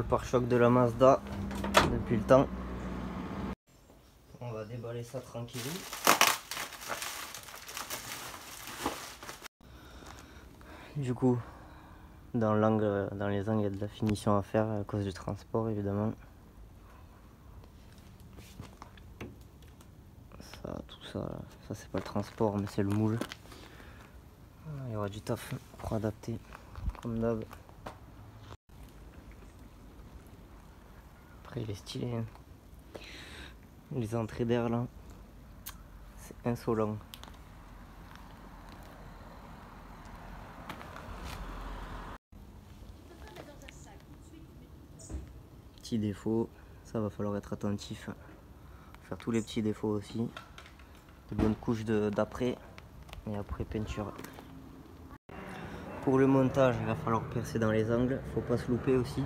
le pare-choc de la Mazda depuis le temps. On va déballer ça tranquille. Du coup, dans les angles, il y a de la finition à faire à cause du transport évidemment. Tout ça, ça c'est pas le transport mais c'est le moule. Il y aura du taf pour adapter comme d'hab. Après il est stylé hein. Les entrées d'air là, c'est insolent. Petit défaut, ça va falloir être attentif. Faire tous les petits défauts aussi. De bonnes couches d'après et après peinture. Pour le montage, il va falloir percer dans les angles, faut pas se louper aussi.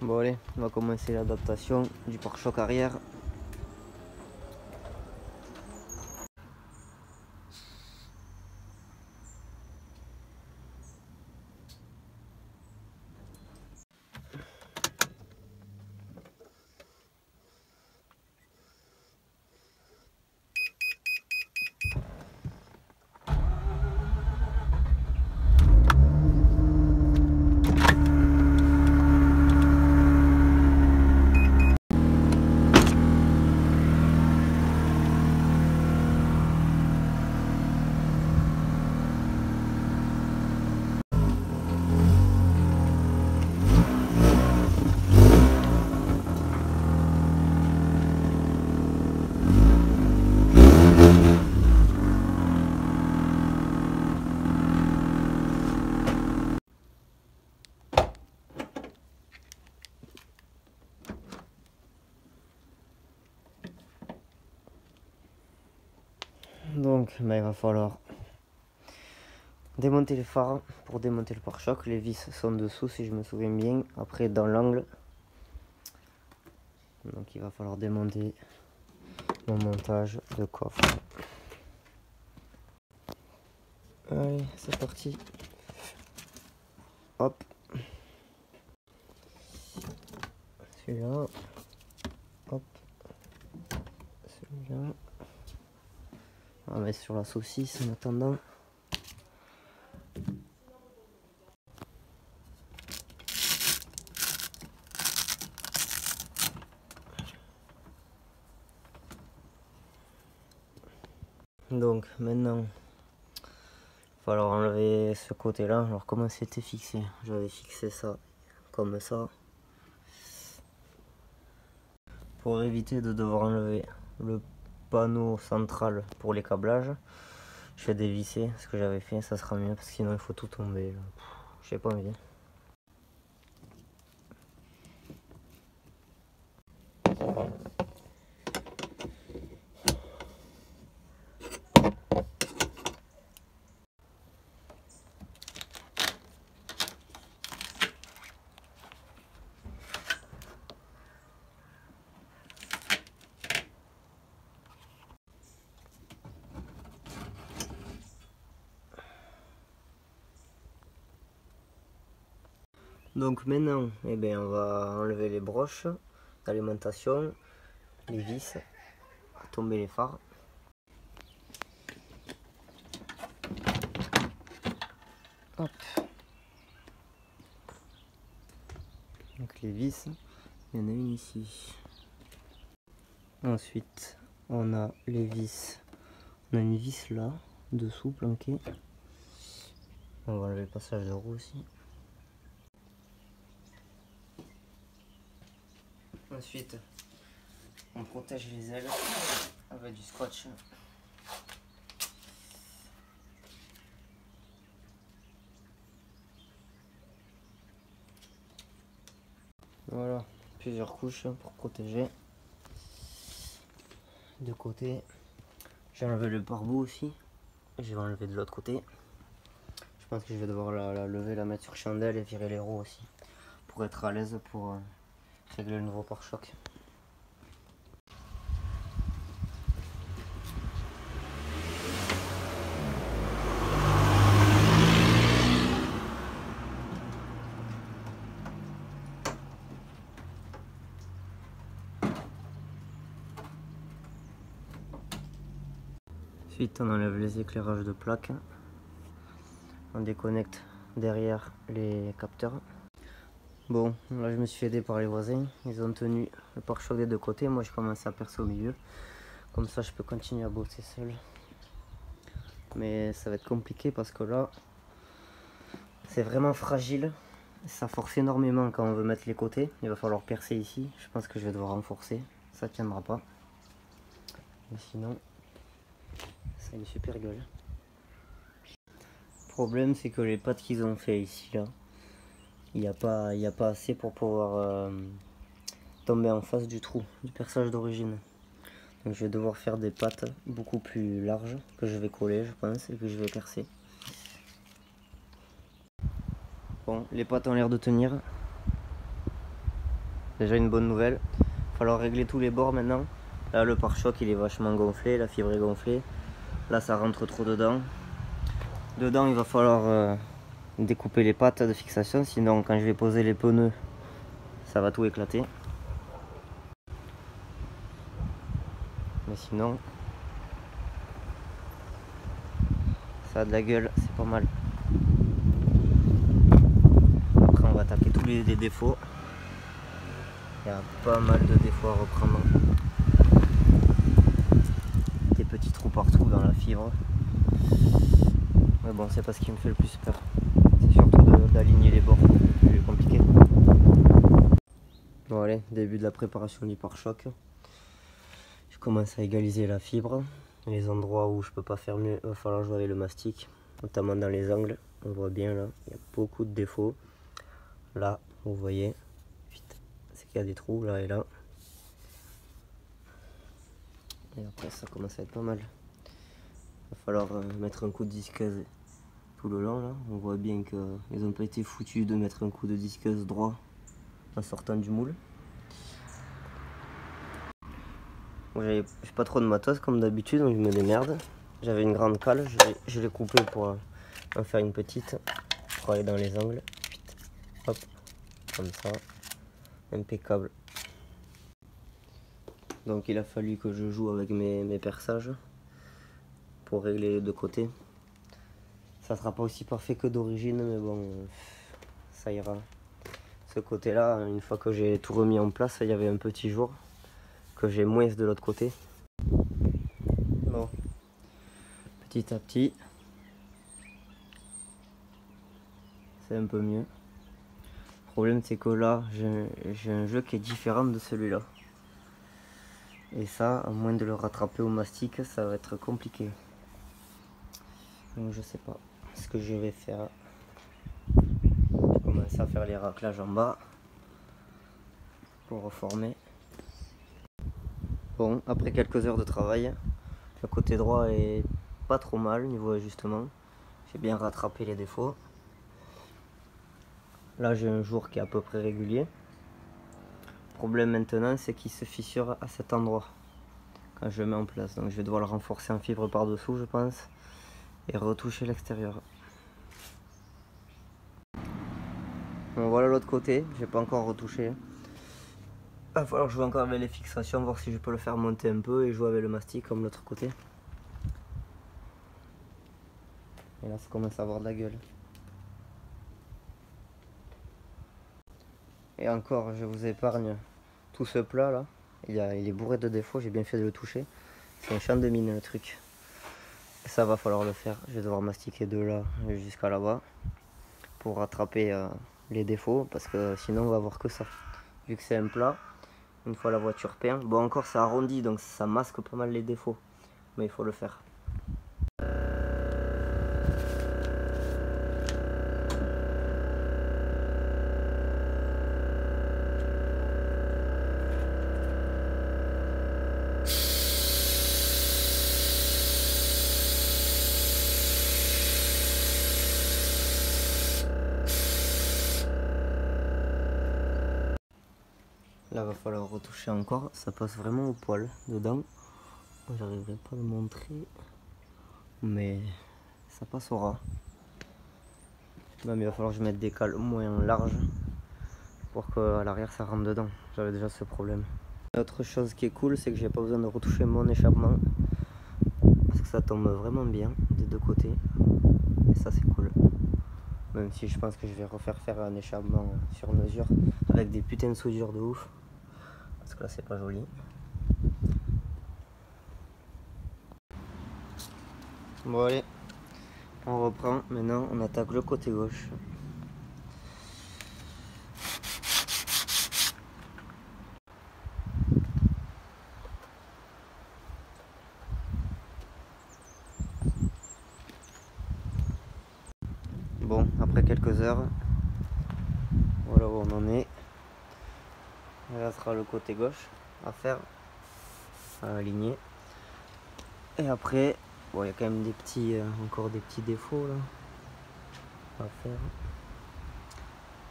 Bon allez, on va commencer l'adaptation du pare-choc arrière. Donc il va falloir démonter les phares pour démonter le pare-choc. Les vis sont dessous si je me souviens bien, après dans l'angle. Donc il va falloir démonter mon montage de coffre. Allez, c'est parti. Hop. Celui-là. Hop. Celui-là. On va mettre sur la saucisse en attendant. Donc maintenant, il va falloir enlever ce côté-là. Alors comment c'était fixé? J'avais fixé ça comme ça. Pour éviter de devoir enlever le panneau central pour les câblages, je vais dévisser ce que j'avais fait, ça sera mieux parce que sinon il faut tout tomber. Je sais pas envie. Donc maintenant, eh bien, on va enlever les broches d'alimentation, les vis, tomber les phares. Hop. Donc les vis, il y en a une ici. Ensuite, on a les vis. On a une vis là, dessous, planquée. On va enlever le passage de roue aussi. Ensuite, on protège les ailes avec du scotch. Voilà, plusieurs couches pour protéger. De côté, j'ai enlevé le pare-boue aussi. Je vais enlever de l'autre côté. Je pense que je vais devoir la lever, la mettre sur chandelle et virer les roues aussi. Pour être à l'aise pour régler le nouveau pare-choc. Ensuite on enlève les éclairages de plaque. On déconnecte derrière les capteurs. Bon, là je me suis aidé par les voisins. Ils ont tenu le pare-choc des deux côtés. Moi je commence à percer au milieu. Comme ça je peux continuer à bosser seul. Mais ça va être compliqué parce que là c'est vraiment fragile. Ça force énormément quand on veut mettre les côtés. Il va falloir percer ici. Je pense que je vais devoir renforcer. Ça tiendra pas. Mais sinon, ça a une super gueule. Le problème c'est que les pattes qu'ils ont fait ici là, il n'y a pas assez pour pouvoir tomber en face du trou, du perçage d'origine. Donc je vais devoir faire des pattes beaucoup plus larges que je vais coller je pense et que je vais percer. Bon, les pattes ont l'air de tenir. Déjà une bonne nouvelle. Il va falloir régler tous les bords maintenant. Là le pare-choc il est vachement gonflé, la fibre est gonflée. Là ça rentre trop dedans. Dedans il va falloir découper les pattes de fixation, sinon quand je vais poser les pneus ça va tout éclater. Mais sinon ça a de la gueule, c'est pas mal. Après on va attaquer tous les défauts. Il y a pas mal de défauts à reprendre. Des petits trous partout dans la fibre. Mais bon, c'est pas ce qui me fait le plus peur. C'est surtout d'aligner les bords, c'est plus compliqué. Bon allez, début de la préparation du pare-choc. Je commence à égaliser la fibre. Les endroits où je peux pas faire mieux, il va falloir jouer avec le mastic, notamment dans les angles. On voit bien là, il y a beaucoup de défauts. Là, vous voyez, c'est qu'il y a des trous là et là. Et après ça commence à être pas mal. Il va falloir mettre un coup de disqueuse tout le long là. On voit bien qu'ils n'ont pas été foutus de mettre un coup de disqueuse droit en sortant du moule. J'ai pas trop de matos comme d'habitude, donc je me démerde. J'avais une grande cale, je l'ai coupée pour en faire une petite, pour aller dans les angles. Hop, comme ça, impeccable. Donc il a fallu que je joue avec mes perçages pour régler les deux côtés. Ça sera pas aussi parfait que d'origine, mais bon, ça ira. Ce côté là, une fois que j'ai tout remis en place, il y avait un petit jour que j'ai moins de l'autre côté. Bon, petit à petit, c'est un peu mieux. Le problème c'est que là, j'ai un jeu qui est différent de celui-là. Et ça, à moins de le rattraper au mastic, ça va être compliqué. Donc je sais pas ce que je vais faire. Je commence à faire les raclages en bas pour reformer. Bon, après quelques heures de travail, le côté droit est pas trop mal niveau ajustement. J'ai bien rattrapé les défauts. Là j'ai un jour qui est à peu près régulier. Le problème maintenant c'est qu'il se fissure à cet endroit quand je le mets en place. Donc je vais devoir le renforcer en fibre par dessous je pense et retoucher l'extérieur. Bon, voilà l'autre côté, j'ai pas encore retouché. Il va falloir jouer encore avec les fixations, voir si je peux le faire monter un peu et jouer avec le mastic comme l'autre côté. Et là ça commence à avoir de la gueule. Et encore, je vous épargne tout ce plat là. Il est bourré de défauts, j'ai bien fait de le toucher. C'est un champ de mine le truc. Et ça va falloir le faire. Je vais devoir mastiquer de là jusqu'à là-bas pour rattraper les défauts parce que sinon on va avoir que ça. Vu que c'est un plat, une fois la voiture peint, bon encore c'est arrondi donc ça masque pas mal les défauts. Mais il faut le faire. Là va falloir retoucher encore, ça passe vraiment au poil dedans. J'arriverai pas à le montrer, mais ça passe au ras. Là, mais il va falloir que je mette des cales moins larges pour qu'à l'arrière ça rentre dedans. J'avais déjà ce problème. Autre chose qui est cool, c'est que j'ai pas besoin de retoucher mon échappement parce que ça tombe vraiment bien des deux côtés. Et ça c'est cool. Même si je pense que je vais refaire faire un échappement sur mesure avec des putains de soudures de ouf. Parce que là c'est pas joli. Bon allez, on reprend. Maintenant on attaque le côté gauche. Bon, après quelques heures, voilà où on en est. Et là sera le côté gauche à faire, à aligner. Et après, bon, il y a quand même des petits, encore des petits défauts là à faire.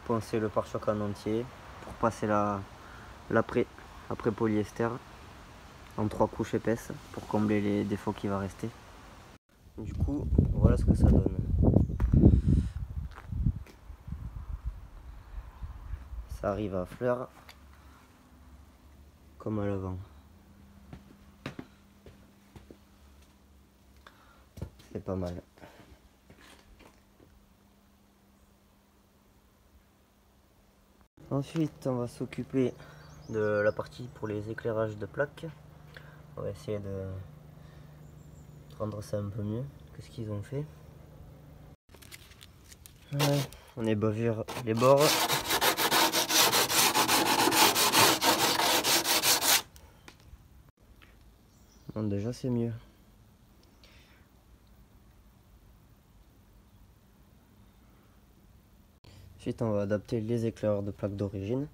Poncer le pare-choc en entier pour passer l'après polyester en 3 couches épaisses pour combler les défauts qui va rester. Du coup, voilà ce que ça donne. Ça arrive à fleur comme à l'avant. C'est pas mal. Ensuite, on va s'occuper de la partie pour les éclairages de plaques. On va essayer de rendre ça un peu mieux que ce qu'ils ont fait. Ouais, on ébavure les bords. Bon, déjà c'est mieux. Ensuite on va adapter les éclaireurs de plaques d'origine.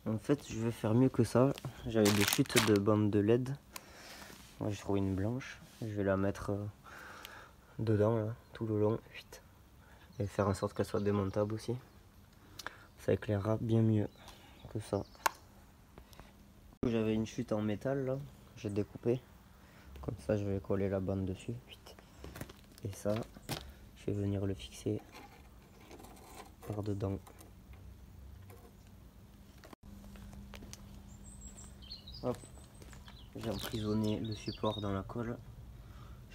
En fait je vais faire mieux que ça. J'avais des chutes de bandes de LED. Moi j'ai trouvé une blanche. Je vais la mettre dedans là, tout le long. Et faire en sorte qu'elle soit démontable aussi. Ça éclairera bien mieux que ça. J'avais une chute en métal là. J'ai découpé. Comme ça je vais coller la bande dessus. Et ça, je vais venir le fixer par dedans. Hop, j'ai emprisonné le support dans la colle.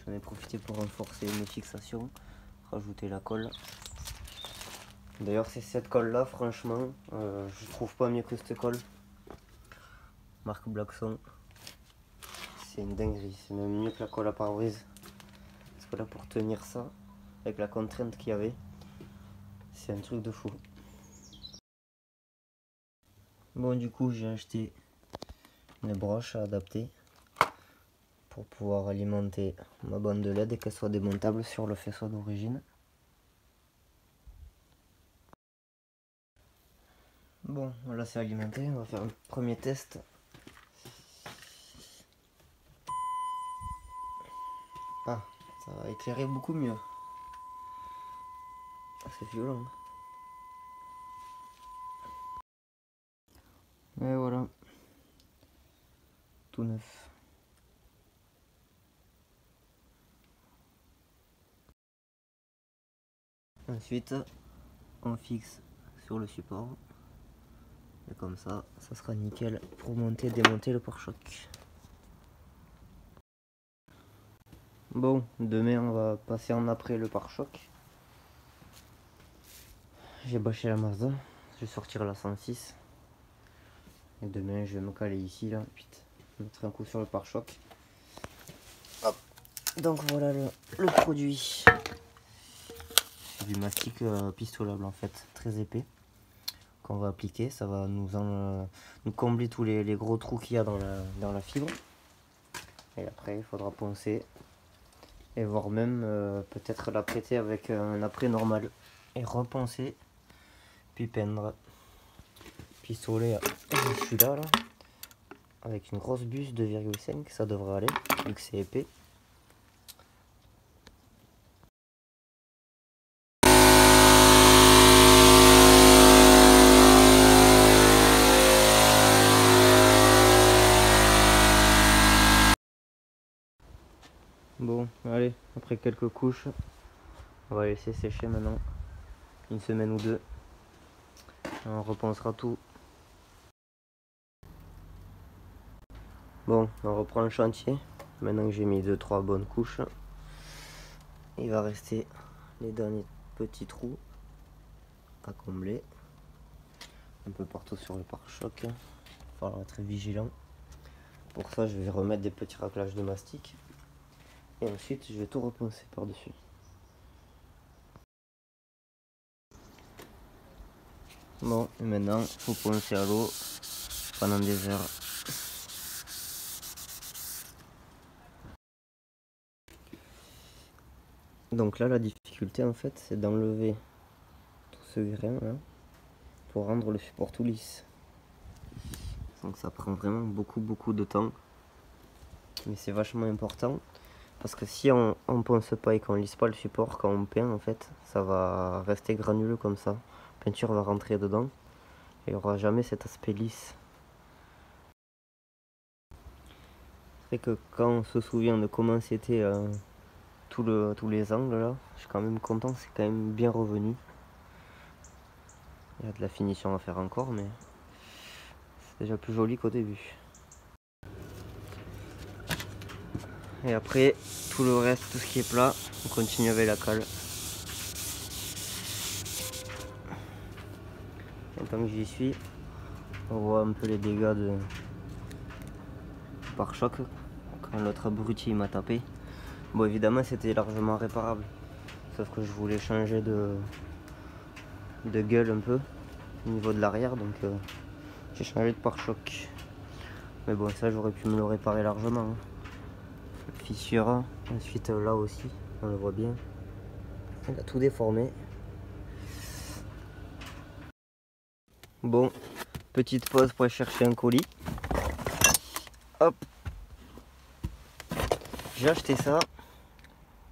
J'en ai profité pour renforcer mes fixations, rajouter la colle. D'ailleurs c'est cette colle là, franchement, je trouve pas mieux que cette colle. Marque Blackson. C'est une dinguerie, c'est même mieux que la colle à pare-brise. Parce que là pour tenir ça, avec la contrainte qu'il y avait, c'est un truc de fou. Bon du coup j'ai acheté des broches à adapter pour pouvoir alimenter ma bande de LED et qu'elle soit démontable sur le faisceau d'origine. Bon, là c'est alimenté, on va faire un premier test. Ah, ça va éclairer beaucoup mieux. Ah, c'est violent. Et voilà, tout neuf. Ensuite, on fixe sur le support. Et comme ça, ça sera nickel pour monter et démonter le pare-choc. Bon, demain on va passer en après le pare-choc. J'ai bâché la Mazda, je vais sortir la 106. Et demain je vais me caler ici là, vite, mettre un coup sur le pare-choc. Hop. Donc voilà le produit. C'est du mastic pistolable en fait, très épais. Qu'on va appliquer, ça va nous combler tous les gros trous qu'il y a dans la fibre. Et après il faudra poncer. Et voire même peut-être la prêter avec un après normal. Et reponcer, puis peindre. Pistolet, celui-là là, avec une grosse buse 2,5, ça devrait aller, vu que c'est épais. Bon, allez, après quelques couches, on va laisser sécher maintenant, une semaine ou deux. On repensera tout. Bon, on reprend le chantier. Maintenant que j'ai mis 2-3 bonnes couches, il va rester les derniers petits trous à combler. Un peu partout sur le pare-choc. Il va falloir être vigilant. Pour ça, je vais remettre des petits raclages de mastic. Et ensuite, je vais tout reponcer par-dessus. Bon, et maintenant, il faut poncer à l'eau pendant des heures. Donc là, la difficulté, en fait, c'est d'enlever tout ce grain là pour rendre le support tout lisse. Donc ça prend vraiment beaucoup de temps. Mais c'est vachement important. Parce que si on ponce pas et qu'on lisse pas le support, quand on peint, en fait, ça va rester granuleux comme ça. La peinture va rentrer dedans et il n'y aura jamais cet aspect lisse. C'est vrai que quand on se souvient de comment c'était tous les angles là, je suis quand même content, c'est quand même bien revenu. Il y a de la finition à faire encore, mais c'est déjà plus joli qu'au début. Et après, tout le reste, tout ce qui est plat, on continue avec la colle. Et tant que j'y suis, on voit un peu les dégâts de pare-choc quand l'autre abruti m'a tapé. Bon, évidemment, c'était largement réparable. Sauf que je voulais changer de gueule un peu au niveau de l'arrière, donc j'ai changé de pare-choc. Mais bon, ça, j'aurais pu me le réparer largement. Hein. Fissure, ensuite là aussi, on le voit bien. Il a tout déformé. Bon, petite pause pour aller chercher un colis. Hop, j'ai acheté ça.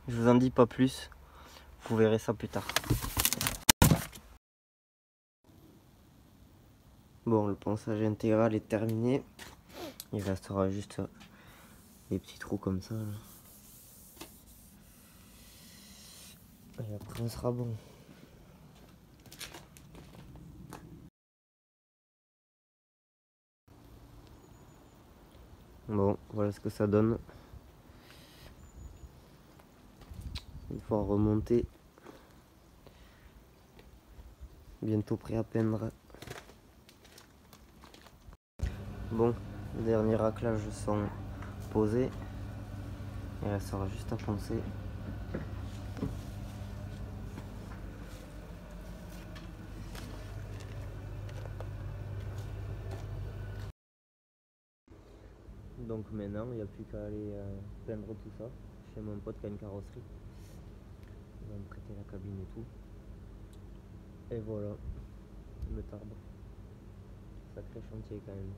Je vous en dis pas plus. Vous verrez ça plus tard. Bon, le ponçage intégral est terminé. Il restera juste des petits trous comme ça. Là. Et après, on sera bon. Bon, voilà ce que ça donne. Une fois remonté. Bientôt prêt à peindre. Bon, les derniers raclages sont posés. Il restera juste à poncer. Donc maintenant, il n'y a plus qu'à aller peindre tout ça chez mon pote qui a une carrosserie. Il va me prêter la cabine et tout. Et voilà, le tarbre. Sacré chantier quand même.